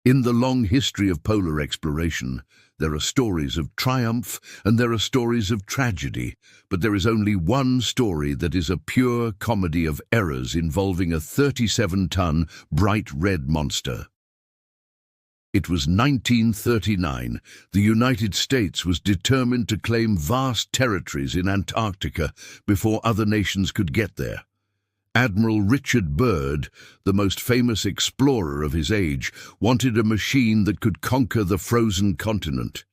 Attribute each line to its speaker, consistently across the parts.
Speaker 1: In the long history of polar exploration, there are stories of triumph and there are stories of tragedy, but there is only one story that is a pure comedy of errors involving a 37-ton bright red monster. It was 1939. The United States was determined to claim vast territories in Antarctica before other nations could get there. Admiral Richard Byrd, the most famous explorer of his age, wanted a machine that could conquer the frozen continent.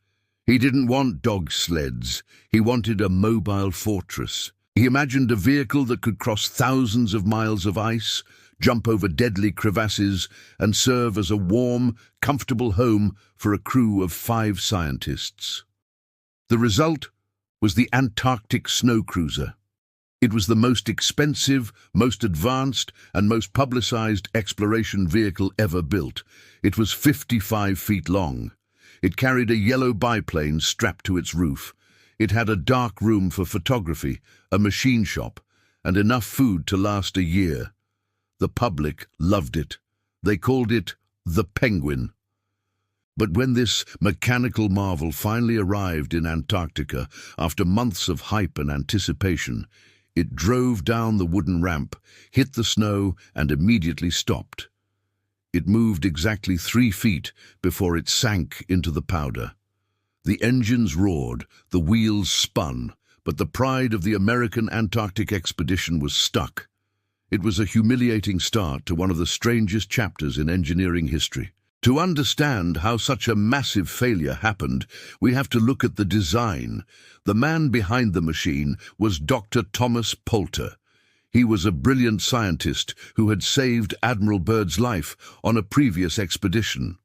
Speaker 1: He didn't want dog sleds. He wanted a mobile fortress. He imagined a vehicle that could cross thousands of miles of ice, jump over deadly crevasses, and serve as a warm, comfortable home for a crew of 5 scientists. The result was the Antarctic Snow Cruiser. It was the most expensive, most advanced, and most publicized exploration vehicle ever built. It was 55 feet long. It carried a yellow biplane strapped to its roof. It had a dark room for photography, a machine shop, and enough food to last a year. The public loved it. They called it the Penguin. But when this mechanical marvel finally arrived in Antarctica, after months of hype and anticipation, it drove down the wooden ramp, hit the snow, and immediately stopped. It moved exactly 3 feet before it sank into the powder. The engines roared, the wheels spun, but the pride of the American Antarctic expedition was stuck. It was a humiliating start to one of the strangest chapters in engineering history. To understand how such a massive failure happened, we have to look at the design. The man behind the machine was Dr. Thomas Poulter. He was a brilliant scientist who had saved Admiral Byrd's life on a previous expedition.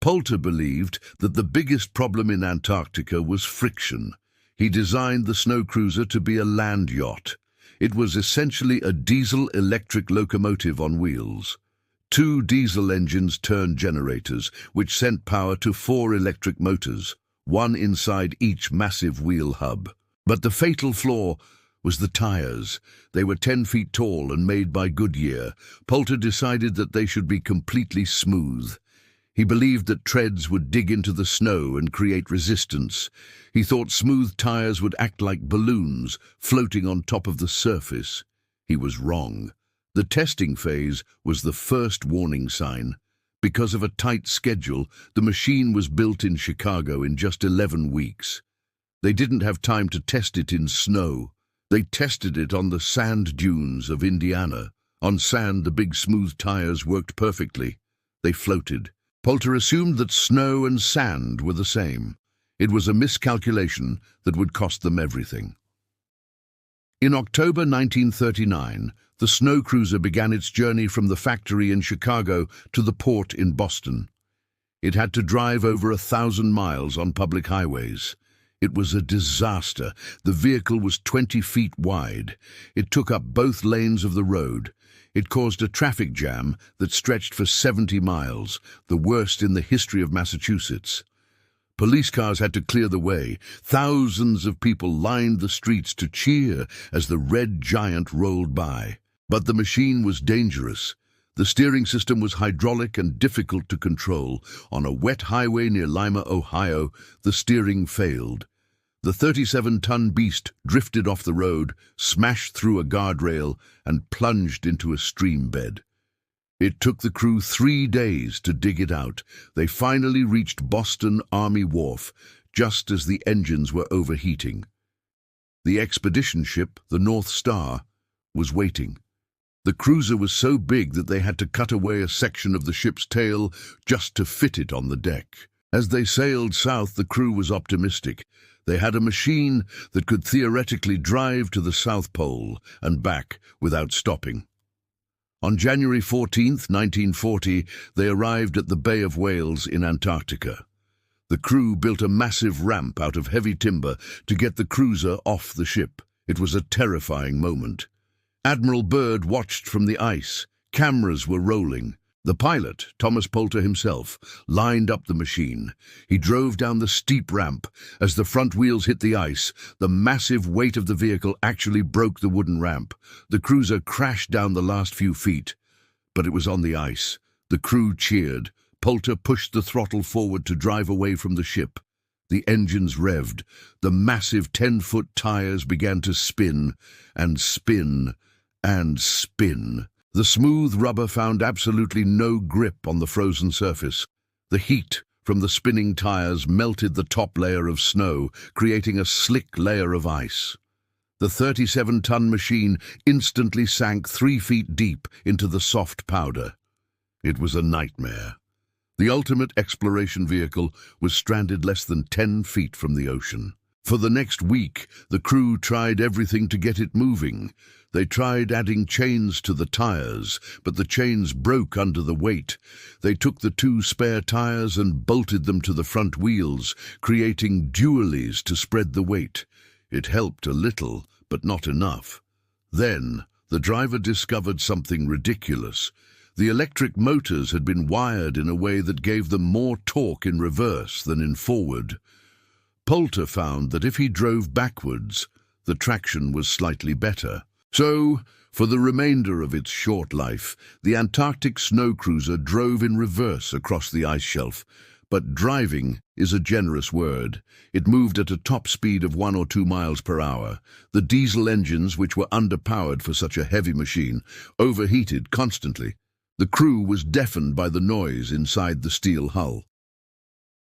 Speaker 1: Poulter believed that the biggest problem in Antarctica was friction. He designed the snow cruiser to be a land yacht. It was essentially a diesel-electric locomotive on wheels. 2 diesel engines turned generators, which sent power to 4 electric motors, 1 inside each massive wheel hub. But the fatal flaw was the tires. They were 10 feet tall and made by Goodyear. Poulter decided that they should be completely smooth. He believed that treads would dig into the snow and create resistance. He thought smooth tires would act like balloons, floating on top of the surface. He was wrong. The testing phase was the first warning sign. Because of a tight schedule, the machine was built in Chicago in just 11 weeks. They didn't have time to test it in snow. They tested it on the sand dunes of Indiana. On sand, the big smooth tires worked perfectly. They floated. Poulter assumed that snow and sand were the same. It was a miscalculation that would cost them everything. In October 1939, the snow cruiser began its journey from the factory in Chicago to the port in Boston. It had to drive over 1,000 miles on public highways. It was a disaster. The vehicle was 20 feet wide. It took up both lanes of the road. It caused a traffic jam that stretched for 70 miles, the worst in the history of Massachusetts. Police cars had to clear the way. Thousands of people lined the streets to cheer as the red giant rolled by. But the machine was dangerous. The steering system was hydraulic and difficult to control. On a wet highway near Lima, Ohio, the steering failed. The 37-ton beast drifted off the road, smashed through a guardrail, and plunged into a stream bed. It took the crew 3 days to dig it out. They finally reached Boston Army Wharf, just as the engines were overheating. The expedition ship, the North Star, was waiting. The cruiser was so big that they had to cut away a section of the ship's tail just to fit it on the deck. As they sailed south, the crew was optimistic. They had a machine that could theoretically drive to the South Pole and back without stopping. On January 14, 1940, they arrived at the Bay of Whales in Antarctica. The crew built a massive ramp out of heavy timber to get the cruiser off the ship. It was a terrifying moment. Admiral Byrd watched from the ice. Cameras were rolling. The pilot, Thomas Poulter himself, lined up the machine. He drove down the steep ramp. As the front wheels hit the ice, the massive weight of the vehicle actually broke the wooden ramp. The cruiser crashed down the last few feet. But it was on the ice. The crew cheered, Poulter pushed the throttle forward to drive away from the ship. The engines revved. The massive 10-foot tires began to spin and spin and spin. The smooth rubber found absolutely no grip on the frozen surface. The heat from the spinning tires melted the top layer of snow, creating a slick layer of ice. The 37-ton machine instantly sank 3 feet deep into the soft powder. It was a nightmare. The ultimate exploration vehicle was stranded less than 10 feet from the ocean. For the next week, the crew tried everything to get it moving. They tried adding chains to the tires, but the chains broke under the weight. They took the 2 spare tires and bolted them to the front wheels, creating dualies to spread the weight. It helped a little, but not enough. Then, the driver discovered something ridiculous. The electric motors had been wired in a way that gave them more torque in reverse than in forward. Poulter found that if he drove backwards, the traction was slightly better. So, for the remainder of its short life, the Antarctic Snow Cruiser drove in reverse across the ice shelf. But driving is a generous word. It moved at a top speed of 1 or 2 miles per hour. The diesel engines, which were underpowered for such a heavy machine, overheated constantly. The crew was deafened by the noise inside the steel hull.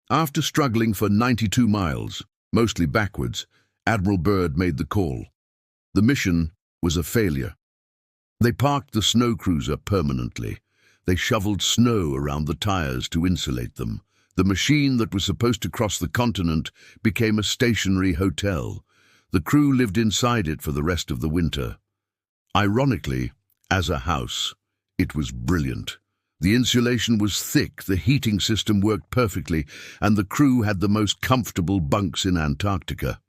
Speaker 1: After struggling for 92 miles, mostly backwards, Admiral Byrd made the call. The mission was a failure. They parked the snow cruiser permanently. They shoveled snow around the tires to insulate them. The machine that was supposed to cross the continent became a stationary hotel. The crew lived inside it for the rest of the winter. Ironically, as a house, it was brilliant. The insulation was thick, the heating system worked perfectly, and the crew had the most comfortable bunks in Antarctica.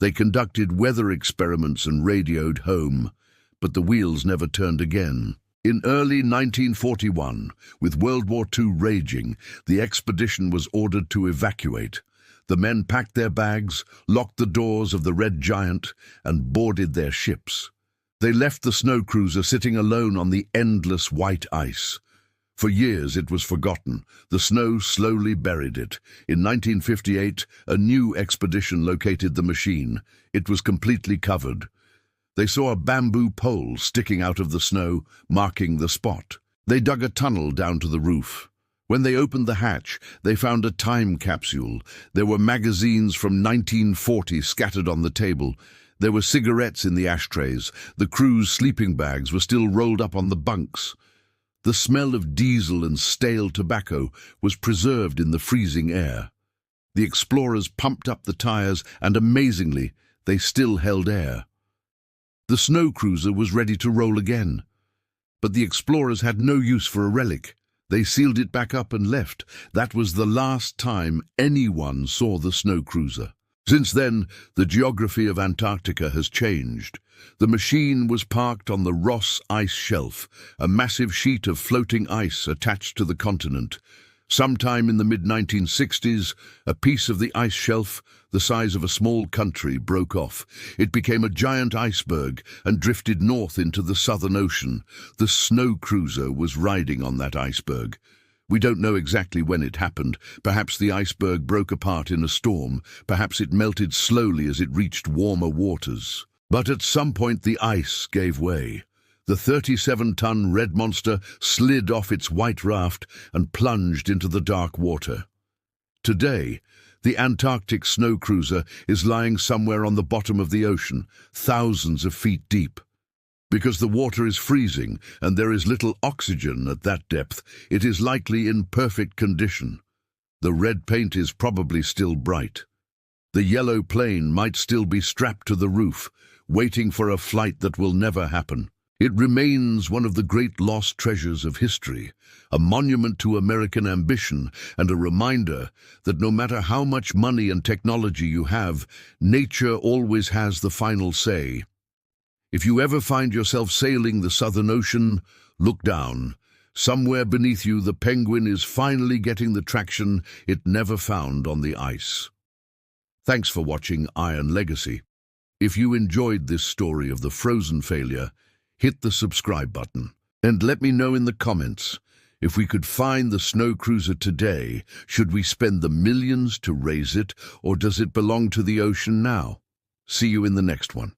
Speaker 1: They conducted weather experiments and radioed home, but the wheels never turned again. In early 1941, with World War II raging, the expedition was ordered to evacuate. The men packed their bags, locked the doors of the Red Giant, and boarded their ships. They left the snow cruiser sitting alone on the endless white ice. For years it was forgotten. The snow slowly buried it. In 1958, a new expedition located the machine. It was completely covered. They saw a bamboo pole sticking out of the snow, marking the spot. They dug a tunnel down to the roof. When they opened the hatch, they found a time capsule. There were magazines from 1940 scattered on the table. There were cigarettes in the ashtrays. The crew's sleeping bags were still rolled up on the bunks. The smell of diesel and stale tobacco was preserved in the freezing air. The explorers pumped up the tires, and amazingly, they still held air. The snow cruiser was ready to roll again. But the explorers had no use for a relic. They sealed it back up and left. That was the last time anyone saw the snow cruiser. Since then, the geography of Antarctica has changed. The machine was parked on the Ross Ice Shelf, a massive sheet of floating ice attached to the continent. Sometime in the mid-1960s, a piece of the ice shelf, the size of a small country, broke off. It became a giant iceberg and drifted north into the Southern Ocean. The snow cruiser was riding on that iceberg. We don't know exactly when it happened. Perhaps the iceberg broke apart in a storm. Perhaps it melted slowly as it reached warmer waters. But at some point the ice gave way. The 37-ton red monster slid off its white raft and plunged into the dark water. Today, the Antarctic Snow Cruiser is lying somewhere on the bottom of the ocean, thousands of feet deep. Because the water is freezing and there is little oxygen at that depth, it is likely in perfect condition. The red paint is probably still bright. The yellow plane might still be strapped to the roof, waiting for a flight that will never happen. It remains one of the great lost treasures of history, a monument to American ambition and a reminder that no matter how much money and technology you have, nature always has the final say. If you ever find yourself sailing the Southern Ocean, look down. Somewhere beneath you, the penguin is finally getting the traction it never found on the ice. Thanks for watching Iron Legacy. If you enjoyed this story of the frozen failure, hit the subscribe button and let me know in the comments If we could find the snow cruiser today, should we spend the millions to raise it, or does it belong to the ocean now? See you in the next one.